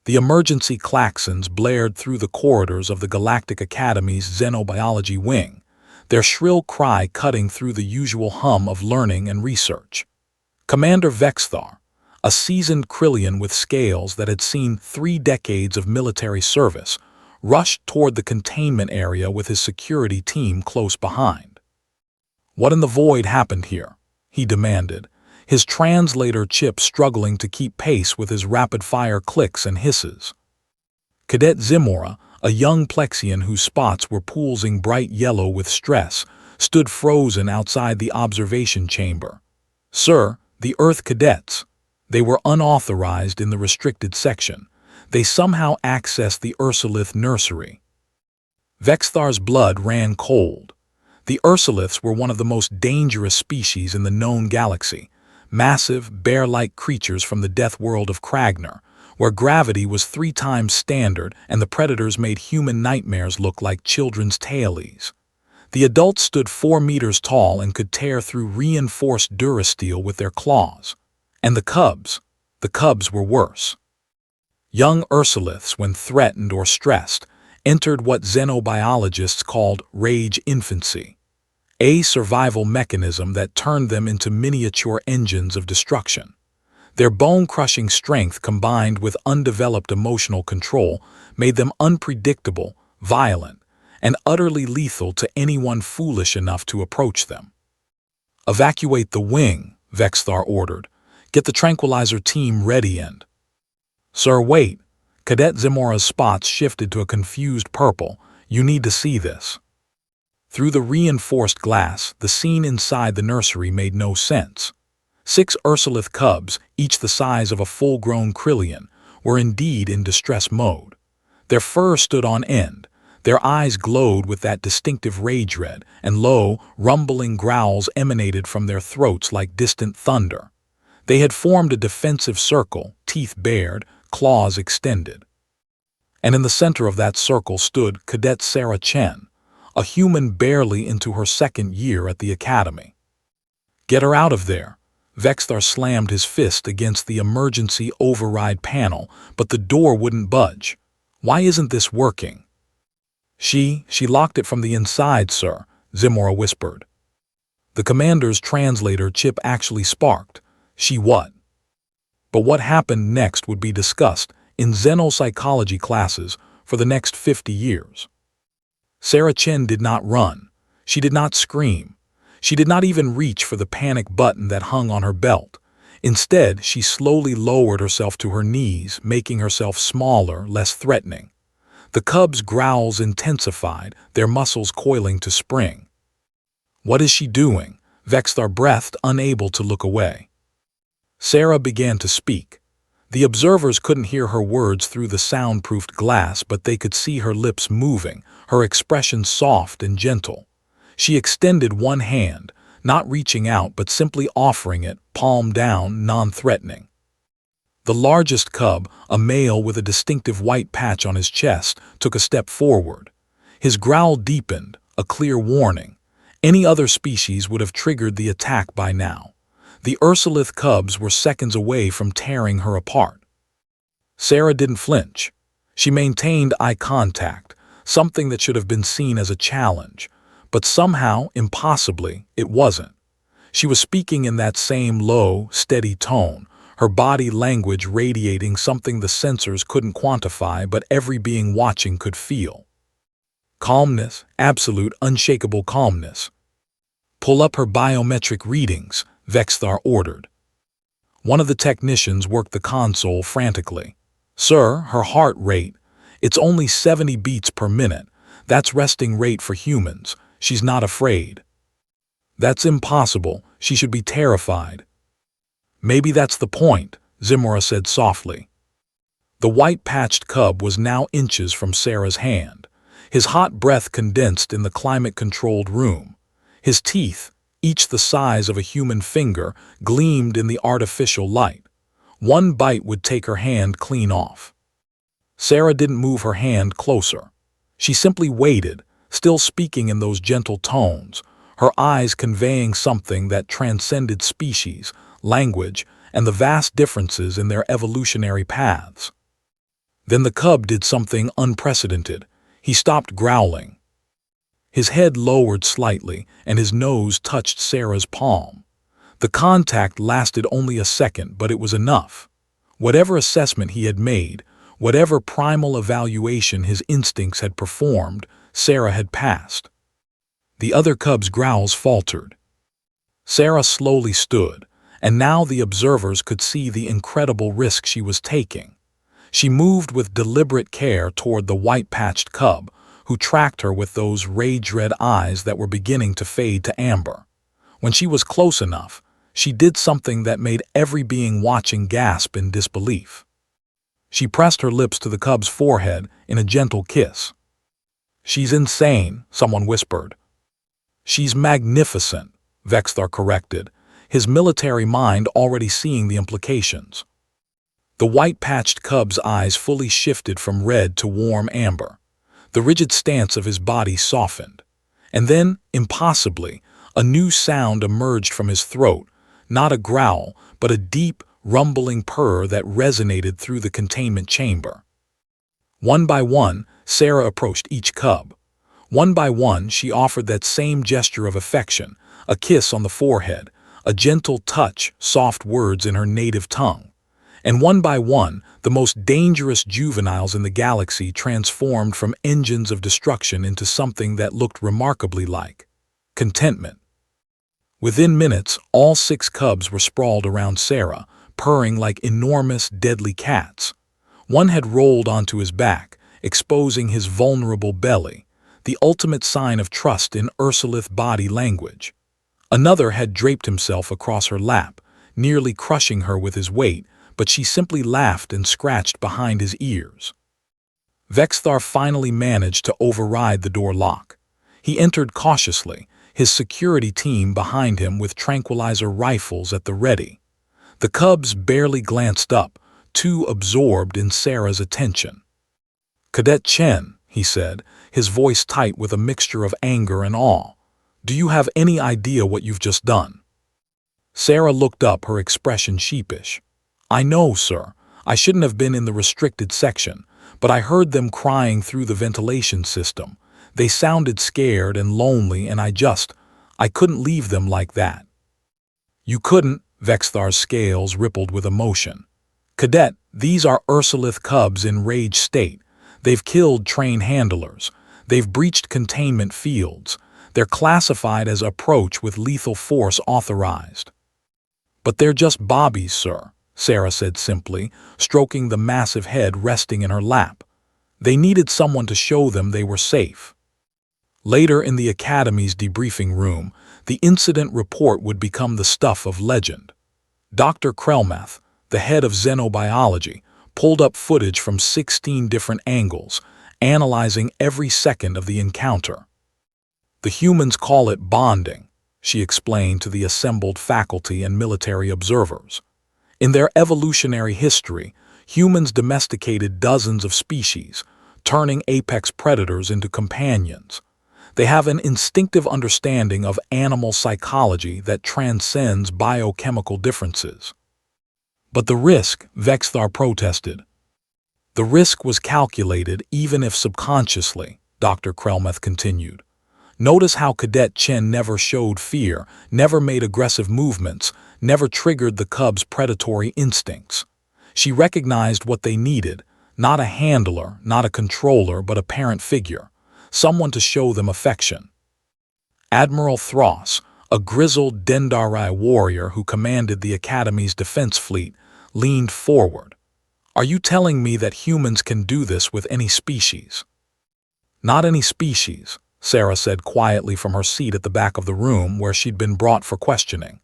The emergency klaxons blared through the corridors of the Galactic Academy's Xenobiology wing, their shrill cry cutting through the usual hum of learning and research. Commander Vexthar, a seasoned Krillian with scales that had seen 3 decades of military service, rushed toward the containment area with his security team close behind. "What in the void happened here?" he demanded, his translator chip struggling to keep pace with his rapid-fire clicks and hisses. Cadet Zimora, a young Plexian whose spots were pooling bright yellow with stress, stood frozen outside the observation chamber. "Sir, the Earth Cadets. They were unauthorized in the restricted section. They somehow accessed the Ursulith nursery." Vexthar's blood ran cold. The Ursuliths were one of the most dangerous species in the known galaxy, massive, bear-like creatures from the death world of Kragner, where gravity was 3 times standard and the predators made human nightmares look like children's tailies. The adults stood 4 meters tall and could tear through reinforced durasteel with their claws. And the cubs were worse. Young Ursuliths, when threatened or stressed, entered what xenobiologists called rage infancy, a survival mechanism that turned them into miniature engines of destruction. Their bone-crushing strength combined with undeveloped emotional control made them unpredictable, violent, and utterly lethal to anyone foolish enough to approach them. "Evacuate the wing," Vexthar ordered. "Get the tranquilizer team ready and—" "Sir, wait." Cadet Zimora's spots shifted to a confused purple. "You need to see this." Through the reinforced glass, the scene inside the nursery made no sense. 6 Ursulith cubs, each the size of a full-grown Krillian, were indeed in distress mode. Their fur stood on end, their eyes glowed with that distinctive rage red, and low, rumbling growls emanated from their throats like distant thunder. They had formed a defensive circle, teeth bared, claws extended. And in the center of that circle stood Cadet Sarah Chen, a human barely into her 2nd year at the academy. "Get her out of there." Vexthar slammed his fist against the emergency override panel, but the door wouldn't budge. "Why isn't this working?" She locked it from the inside, sir," Zimora whispered. The commander's translator chip actually sparked. "She what?" But what happened next would be discussed in xenopsychology classes for the next 50 years. Sarah Chen did not run. She did not scream. She did not even reach for the panic button that hung on her belt. Instead, she slowly lowered herself to her knees, making herself smaller, less threatening. The cubs' growls intensified, their muscles coiling to spring. "What is she doing?" Vexthar breathed, unable to look away. Sarah began to speak. The observers couldn't hear her words through the soundproofed glass, but they could see her lips moving, her expression soft and gentle. She extended one hand, not reaching out but simply offering it, palm down, non-threatening. The largest cub, a male with a distinctive white patch on his chest, took a step forward. His growl deepened, a clear warning. Any other species would have triggered the attack by now. The Ursulith cubs were seconds away from tearing her apart. Sarah didn't flinch. She maintained eye contact, something that should have been seen as a challenge. But somehow, impossibly, it wasn't. She was speaking in that same low, steady tone, her body language radiating something the sensors couldn't quantify but every being watching could feel. Calmness, absolute, unshakable calmness. "Pull up her biometric readings," Vexthar ordered. One of the technicians worked the console frantically. "Sir, her heart rate. It's only 70 beats per minute. That's resting rate for humans. She's not afraid." "That's impossible. She should be terrified." "Maybe that's the point," Zimora said softly. The white-patched cub was now inches from Sarah's hand. His hot breath condensed in the climate-controlled room. His teeth, each the size of a human finger, gleamed in the artificial light. One bite would take her hand clean off. Sarah didn't move her hand closer. She simply waited, still speaking in those gentle tones, her eyes conveying something that transcended species, language, and the vast differences in their evolutionary paths. Then the cub did something unprecedented. He stopped growling. His head lowered slightly, and his nose touched Sarah's palm. The contact lasted only a second, but it was enough. Whatever assessment he had made, whatever primal evaluation his instincts had performed, Sarah had passed. The other cub's growls faltered. Sarah slowly stood, and now the observers could see the incredible risk she was taking. She moved with deliberate care toward the white-patched cub, who tracked her with those rage-red eyes that were beginning to fade to amber. When she was close enough, she did something that made every being watching gasp in disbelief. She pressed her lips to the cub's forehead in a gentle kiss. "She's insane," someone whispered. "She's magnificent," Vexthar corrected, his military mind already seeing the implications. The white-patched cub's eyes fully shifted from red to warm amber. The rigid stance of his body softened. And then, impossibly, a new sound emerged from his throat, not a growl, but a deep, rumbling purr that resonated through the containment chamber. One by one, Sarah approached each cub. One by one, she offered that same gesture of affection, a kiss on the forehead, a gentle touch, soft words in her native tongue. And one by one, the most dangerous juveniles in the galaxy transformed from engines of destruction into something that looked remarkably like contentment. Within minutes, all 6 cubs were sprawled around Sarah, purring like enormous, deadly cats. One had rolled onto his back, exposing his vulnerable belly, the ultimate sign of trust in Ursulith body language. Another had draped himself across her lap, nearly crushing her with his weight, but she simply laughed and scratched behind his ears. Vexthar finally managed to override the door lock. He entered cautiously, his security team behind him with tranquilizer rifles at the ready. The cubs barely glanced up, too absorbed in Sarah's attention. "Cadet Chen," he said, his voice tight with a mixture of anger and awe, "do you have any idea what you've just done?" Sarah looked up, her expression sheepish. "I know, sir. I shouldn't have been in the restricted section, but I heard them crying through the ventilation system. They sounded scared and lonely, and I couldn't leave them like that." "You couldn't," Vexthar's scales rippled with emotion. "Cadet, these are Ursulith cubs in rage state. They've killed train handlers. They've breached containment fields. They're classified as approach with lethal force authorized." "But they're just bobbies, sir," Sarah said simply, stroking the massive head resting in her lap. "They needed someone to show them they were safe." Later in the Academy's debriefing room, the incident report would become the stuff of legend. Dr. Krelmath, the head of xenobiology, pulled up footage from 16 different angles, analyzing every second of the encounter. "The humans call it bonding," she explained to the assembled faculty and military observers. "In their evolutionary history, humans domesticated dozens of species, turning apex predators into companions. They have an instinctive understanding of animal psychology that transcends biochemical differences." "But the risk," Vexthar protested. "The risk was calculated, even if subconsciously," Dr. Krelmath continued. "Notice how Cadet Chen never showed fear, never made aggressive movements, never triggered the cub's predatory instincts. She recognized what they needed, not a handler, not a controller, but a parent figure, someone to show them affection." Admiral Thross, a grizzled Dendari warrior who commanded the Academy's defense fleet, leaned forward. "Are you telling me that humans can do this with any species?" "Not any species," Sarah said quietly from her seat at the back of the room where she'd been brought for questioning.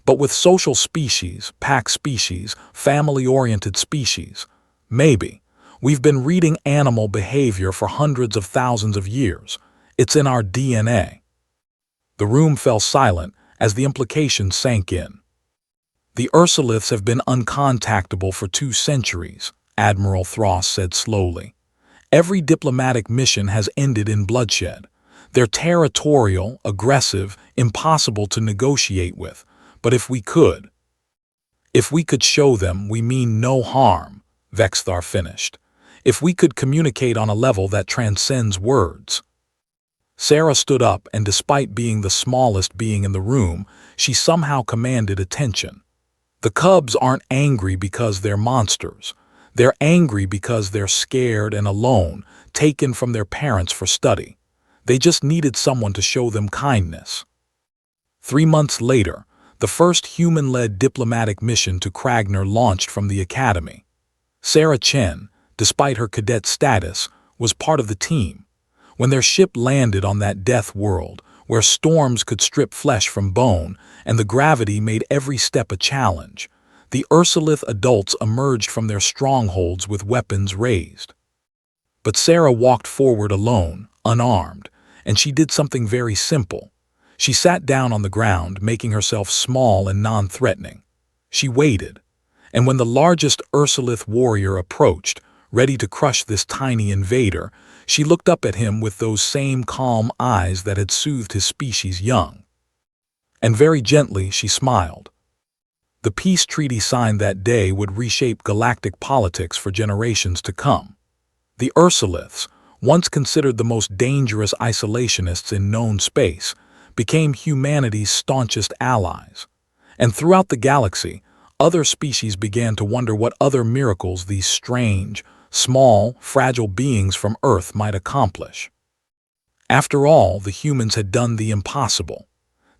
"But with social species, pack species, family-oriented species, maybe. We've been reading animal behavior for hundreds of thousands of years. It's in our DNA." The room fell silent as the implications sank in. "The Ursuliths have been uncontactable for 2 centuries, Admiral Thross said slowly. "Every diplomatic mission has ended in bloodshed. They're territorial, aggressive, impossible to negotiate with. But if we could show them we mean no harm," Vexthar finished. If we could communicate on a level that transcends words. Sarah stood up, and despite being the smallest being in the room, she somehow commanded attention. The cubs aren't angry because they're monsters. They're angry because they're scared and alone, taken from their parents for study. They just needed someone to show them kindness. 3 months later, the first human-led diplomatic mission to Kragner launched from the academy. Sarah Chen, despite her cadet status, was part of the team. When their ship landed on that death world, where storms could strip flesh from bone and the gravity made every step a challenge, the Ursulith adults emerged from their strongholds with weapons raised. But Sarah walked forward alone, unarmed, and she did something very simple. She sat down on the ground, making herself small and non-threatening. She waited, and when the largest Ursulith warrior approached, ready to crush this tiny invader, she looked up at him with those same calm eyes that had soothed his species young. And very gently she smiled. The peace treaty signed that day would reshape galactic politics for generations to come. The Ursuliths, once considered the most dangerous isolationists in known space, became humanity's staunchest allies. And throughout the galaxy, other species began to wonder what other miracles these strange, small, fragile beings from Earth might accomplish. After all, the humans had done the impossible.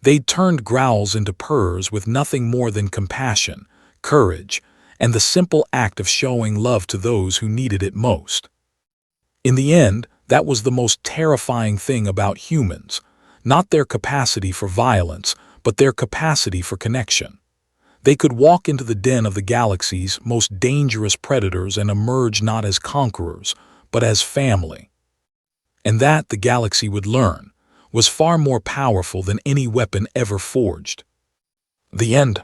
They'd turned Growls into Purrs with nothing more than compassion, courage, and the simple act of showing love to those who needed it most. In the end, that was the most terrifying thing about humans, not their capacity for violence, but their capacity for connection. They could walk into the den of the galaxy's most dangerous predators and emerge not as conquerors, but as family. And that, the galaxy would learn, was far more powerful than any weapon ever forged. The end.